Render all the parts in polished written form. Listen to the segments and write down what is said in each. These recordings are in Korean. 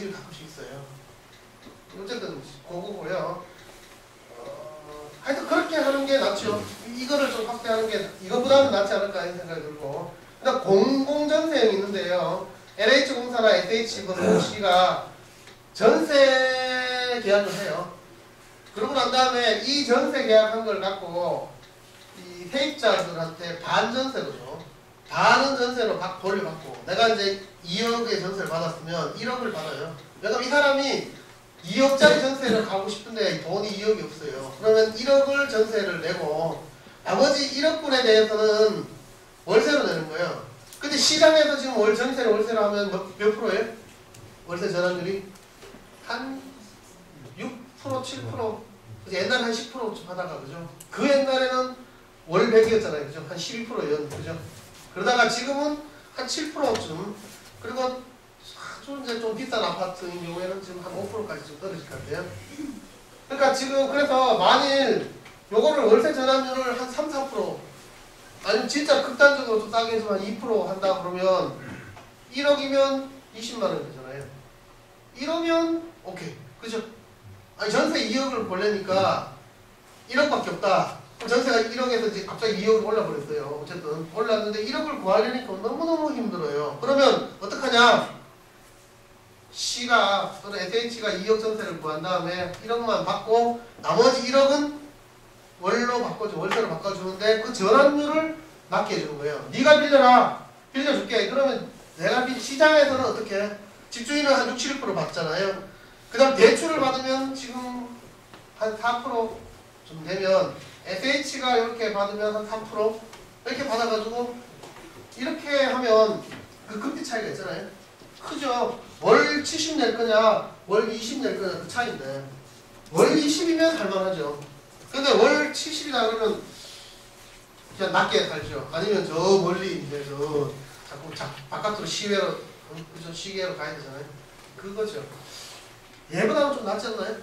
집이 가끔씩 있어요. 어쨌든 그거고요. 하여튼 그렇게 하는 게 낫죠. 이거를 좀 확대하는 게 이거보다는 낫지 않을까 하는 생각이 들고. 그다음 공공전세형이 있는데요. LH공사나 SH건설C가 전세 계약을 해요. 그러고 난 다음에 이 전세 계약한 걸 갖고 이 세입자들한테 반전세로죠. 반은 전세로 돌려받고 내가 이제 2억의 전세를 받았으면 1억을 받아요. 왜냐면 이 사람이 2억짜리 전세를 가고 싶은데 돈이 2억이 없어요. 그러면 1억을 전세를 내고 나머지 1억분에 대해서는 월세로 내는 거예요. 근데 시장에서 지금 전세를 월세로 하면 몇 프로예요? 월세 전환율이? 한 6%, 7%. 옛날에 한 10%쯤 하다가, 그죠? 그 옛날에는 월 100이었잖아요. 그죠? 한 12%였, 그죠? 그러다가 지금은 한 7%쯤. 그리고 아주 이제 좀 비싼 아파트인 경우에는 지금 한 5%까지 좀 떨어질 것 같아요. 그러니까 지금 그래서 만일 요거를 월세 전환율을 한 3, 4% 아니면 진짜 극단적으로 좀 싸게 해서 한 2% 한다 그러면 1억이면 20만원 되잖아요. 1억이면 오케이. 그죠? 아니 전세 2억을 벌려니까 1억밖에 없다. 그럼 전세가 1억에서 이제 갑자기 2억으로 올라버렸어요. 어쨌든 올랐는데 1억을 구하려니까 너무너무 힘들어요. 그러면 어떡하냐? C가 또는 SH가 2억 전세를 구한 다음에 1억만 받고 나머지 1억은 월로 바꿔줘, 월세로 바꿔주는데 그 전환율을 낮게 해주는 거예요. 네가 빌려라, 빌려줄게. 그러면 내가 시장에서는 어떻게? 집주인은 한 6, 7% 받잖아요. 그 다음 대출을 받으면 지금 한 4%좀 되면 SH가 이렇게 받으면 한 3% 이렇게 받아가지고 이렇게 하면 그 금리 차이가 있잖아요. 크죠? 월 70 낼 거냐 월 20 낼 거냐 그 차이인데 월 20이면 살만하죠. 근데 월 70이다 그러면 그냥 낮게 살죠. 아니면 저 멀리 이제 저 자꾸 바깥으로 시외로 시계로 가야 되잖아요. 그거죠. 얘보다는 좀 낫지 않나요?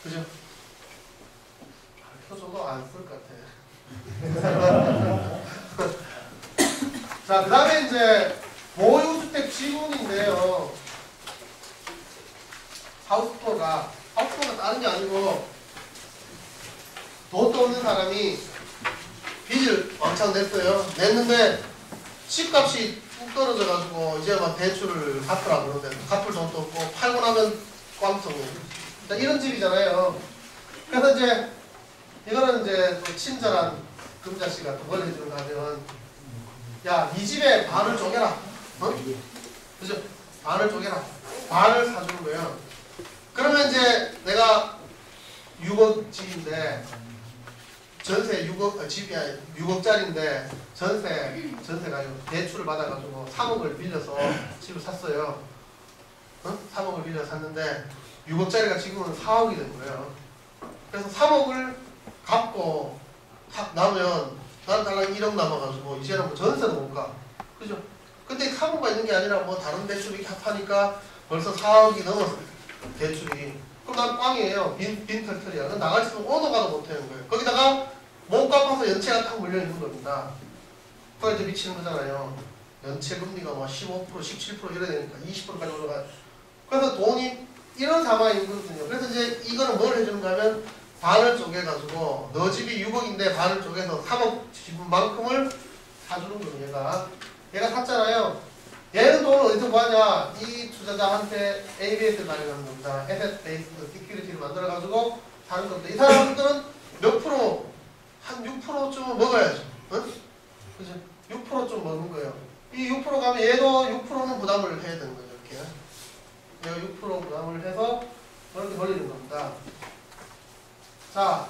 그죠? 표정도 안 쓸 것 같아. 자, 그 다음에 이제 보유주택 지분인데요. 하우스포가 다른 게 아니고 돈도 없는 사람이 빚을 왕창 냈어요. 냈는데 집값이 뚝 떨어져가지고 이제 막 대출을 갚으라 그러는데 갚을 돈도 없고 팔고 나면 꽝통이에요. 이런 집이잖아요. 그래서 이제 이거는 이제 또 친절한 금자씨가 그걸 해주는 거 하면 야, 네 집에 반을 쪼개라. 어? 그죠? 반을 쪼개라. 반을 사주는 거예요. 그러면 이제 내가 6억 집인데 전세 6억, 집이 6억짜리인데 전세가 대출을 받아가지고 3억을 빌려서 집을 샀어요. 어? 3억을 빌려 샀는데 6억짜리가 지금은 4억이 된 거예요. 그래서 3억을 갚고 나면 난 달랑 1억 남아가지고 이제는 뭐 전세도 못 가. 그죠? 근데 3억가 있는 게 아니라 뭐 다른 대출 이렇게 합하니까 벌써 4억이 넘었어. 대출이. 그럼 난 꽝이에요. 빈털털이야. 나갈 수 오도 가도 못하는 거예요. 거기다가 못 갚아서 연체가 탁 물려있는 겁니다. 그거 이제 미치는 거잖아요. 연체 금리가 뭐 15%, 17% 이래 되니까 20%까지 올라가요. 그래서 돈이 이런 상황이 있거든요. 그래서 이제 이거는 뭘 해주는가 하면 반을 쪼개가지고 너 집이 6억인데 반을 쪼개서 3억 지분만큼을 사주는 거예요. 얘가 샀잖아요. 얘는 돈을 어디서 구하냐? 이 투자자한테 ABS를 마련하는 겁니다. Asset Based Security를 만들어가지고 사는 겁니다. 이 사람들은 몇 프로? 한 6%쯤은 먹어야죠. 어? 그죠? 6%좀 먹는 거예요. 이 6% 가면 얘도 6%는 부담을 해야 되는 거죠. 이렇게. 얘가 6% 부담을 해서 이렇게 벌리는 겁니다. 자,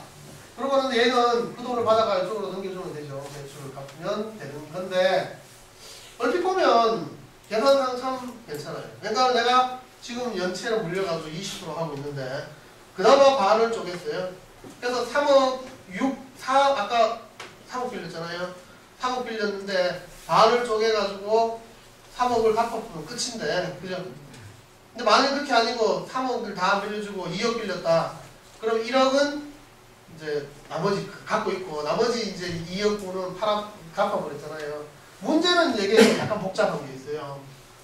그러고는 얘는 그 돈을 받아가 이쪽으로 넘겨주면 되죠. 대출을 갚으면 되는 건데 얼핏 보면 계산상 참 괜찮아요. 그러니까 내가 지금 연체로 물려가지고 20% 하고 있는데 그나마 반을 쪼갰어요. 그래서 3억 4 아까 3억 빌렸잖아요. 3억 빌렸는데 반을 쪼개가지고 3억을 갚아보면 끝인데 그죠? 근데 만약 그렇게 아니고 3억을 다 빌려주고 2억 빌렸다. 그럼 1억은 이제 나머지 갖고 있고 나머지 이제 2억 분은 갚아버렸잖아요. 문제는 이게 약간 복잡한 게 있어요.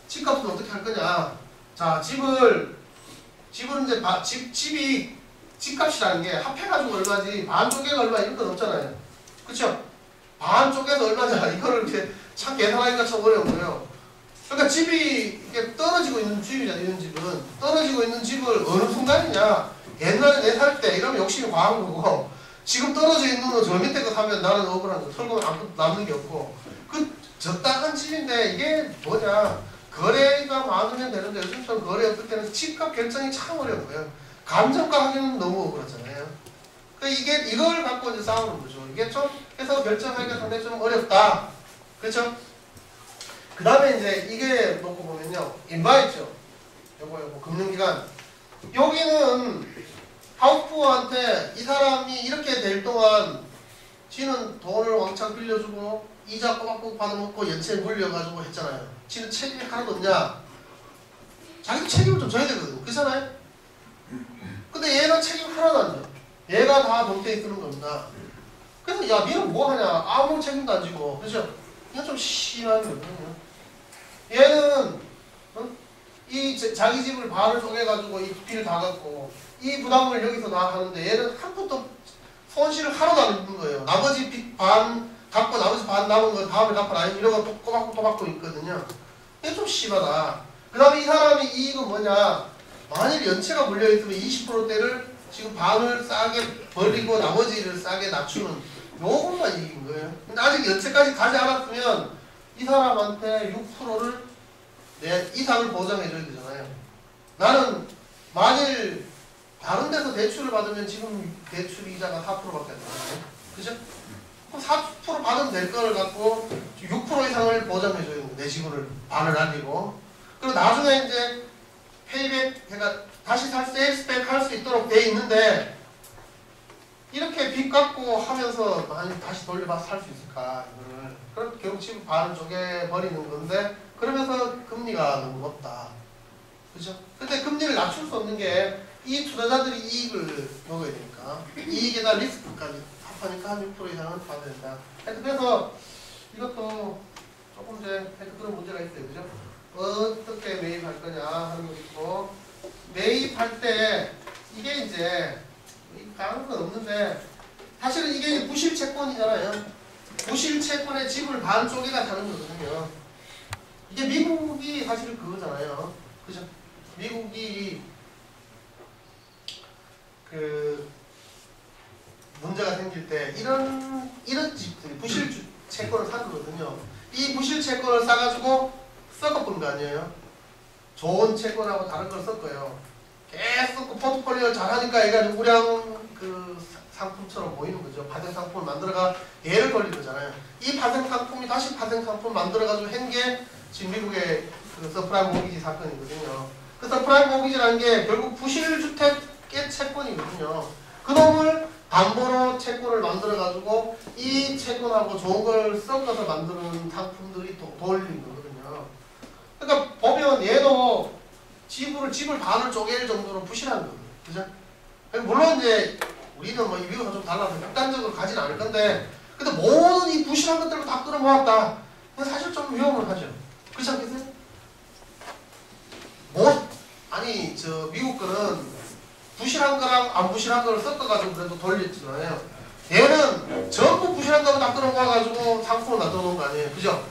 집값은 어떻게 할 거냐? 자, 집을 이제 집값이라는 게 합해가지고 얼마지 반 쪼개가 얼마 이런 건 없잖아요. 그쵸? 반 쪼개서 얼마냐 이거를 이제 참 계산하기가 참 어려운 거예요. 그러니까 집이 이렇게 떨어지고 있는 집이잖아요. 이런 집은 떨어지고 있는 집을 어느 순간이냐, 옛날에 내 살 때 이러면 욕심이 과한 거고, 지금 떨어져 있는 거 저 밑에 거 사면 나는 억울한 거, 털고 남는 게 없고, 그 적당한 집인데 이게 뭐냐, 거래가 많으면 되는데 요즘처럼 거래 없을 때는 집값 결정이 참 어려운 거예요. 감정가 하기는 너무 억울하잖아요. 그러니까 이걸 갖고 이제 싸우는 거죠. 이게 좀 해서 결정하기가 상당히 좀 어렵다. 그렇죠? 그 다음에 이제 이게 놓고 보면요, 인바이트죠. 요거 금융기관. 여기는 하우프한테 이 사람이 이렇게 될 동안 지는 돈을 왕창 빌려주고 이자 꼬박꼬박 받아먹고 연체 물려가지고 했잖아요. 지는 책임이 하나도 없냐? 자기도 책임을 좀 져야 되거든요. 그렇잖아요? 근데 얘는 책임 하나도 안 져. 얘가 다 동태에 쓰는 겁니다. 그래서 야, 니는 뭐 하냐? 아무 책임도 안 지고. 그죠? 이건 좀 심한 거거든요. 얘는 자기 집을 반을 쪼개가지고 이 빚을 다 갖고 이 부담을 여기서 다 하는데 얘는 한 푼도 손실을 하나도 안 입는 거예요. 나머지 빚 반 갚고 나머지 반 남은 거 다음에 갚아라 이런 거 또 꼬박꼬박 있거든요. 이게 좀 심하다. 그 다음에 이 사람이 이익은 뭐냐, 만일 연체가 물려있으면 20%대를 지금 반을 싸게 벌리고 나머지를 싸게 낮추는 요것만 이익인 거예요. 근데 아직 연체까지 가지 않았으면 이 사람한테 6%를 내 이상을 보장해줘야 되잖아요. 나는 만일 다른 데서 대출을 받으면 지금 대출 이자가 4%밖에 안 되잖아요. 그죠? 그럼 4% 받으면 될 거를 갖고 6% 이상을 보장해줘야 되는 거예요. 내 지분을 반을 날리고. 그리고 나중에 이제 페이백, 그러니까 다시 세일스백 할 수 있도록 돼 있는데 이렇게 빚 갚고 하면서 많이 다시 돌려봐서 살 수 있을까? 이거를. 그럼 결국 지금 반을 쪼개버리는 건데 그러면서 금리가 너무 높다. 그죠? 근데 금리를 낮출 수 없는 게 이 투자자들이 이익을 먹어야 되니까. 이익에다 리스크까지 합하니까 한 6% 이상은 받아야 된다. 그래서 이것도 조금 이제 그런 문제가 있어요. 그죠? 어떻게 매입할 거냐 하는 거 있고, 매입할 때 이게 이제 다른 건 없는데 사실은 이게 부실 채권이잖아요. 부실 채권에 집을 반 쪼개가 다는 거거든요. 이게 미국이 사실 그거잖아요. 그죠? 미국이 그 문제가 생길 때 이런 집들이 부실 채권을 사거든요. 이 부실 채권을 싸가지고 섞어본 거 아니에요? 좋은 채권하고 다른 걸 섞어요. 계속 그 포트폴리오를 잘하니까 얘가 우량 그 상품처럼 보이는 거죠. 파생 상품을 만들어가 얘를 돌린 거잖아요. 이 파생 상품이 다시 파생 상품을 만들어가지고 한 게 지금 미국의 그 서프라임 모기지 사건이거든요. 그 서프라임 모기지라는 게 결국 부실주택 채권이거든요. 그놈을 담보로 채권을 만들어가지고 이 채권하고 좋은 걸 섞어서 만드는 상품들이 돌린 거거든요. 그러니까 보면 얘도 집을 반을 쪼갤 정도로 부실한 거거든요. 그죠? 물론 이제 우리는 뭐 미국과 좀 달라서 극단적으로 가진 않을 건데, 근데 모든 이 부실한 것들을 다 끌어모았다. 사실 좀 위험을 하죠. 그렇지 않겠어요? 아니 저 미국 거는 부실한 거랑 안 부실한 거를 섞어가지고 그래도 돌렸잖아요. 얘는 전부 부실한 거를 다 끌어모아가지고 상품을 만들어 놓은 거 아니에요. 그죠?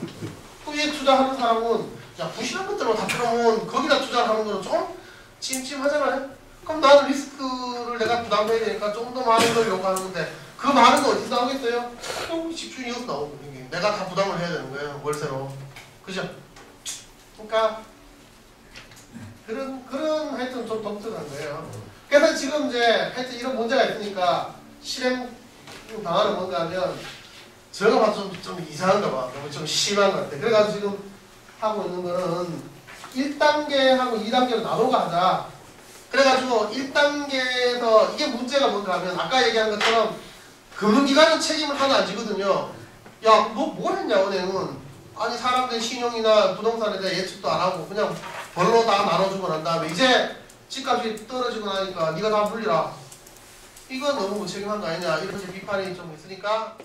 그럼 얘 투자하는 사람은 야 부실한 것들만 다 끌어모은 거기다 투자를 하는 거는 좀 찜찜하잖아요. 그럼 나는 리스크를 내가 부담해야 되니까 좀 더 많은 걸 요구하는데 그 많은 거 어디서 나오겠어요? 집주인이 여기서 나오거든요. 내가 다 부담을 해야 되는 거예요. 월세로. 그죠? 그러니까 그런 하여튼 좀 독특한 거예요. 그래서 지금 이제 하여튼 이런 문제가 있으니까 실행 당하는 뭔가 하면 제가 봐도 좀 이상한가 봐. 너무 좀 심한 것 같아. 그래가지고 지금 하고 있는 거는 1단계하고 2단계로 나눠가 하자. 그래가지고 1단계에서 이게 문제가 뭔가 하면 아까 얘기한 것처럼 금융기관은 책임을 하나 안 지거든요. 야, 너 뭘 했냐 은행은. 아니 사람들 신용이나 부동산에 대해 예측도 안 하고 그냥 벌로 다 나눠주고 난 다음에 이제 집값이 떨어지고 나니까 네가 다 불리라. 이건 너무 무책임한 거 아니냐 이런 비판이 좀 있으니까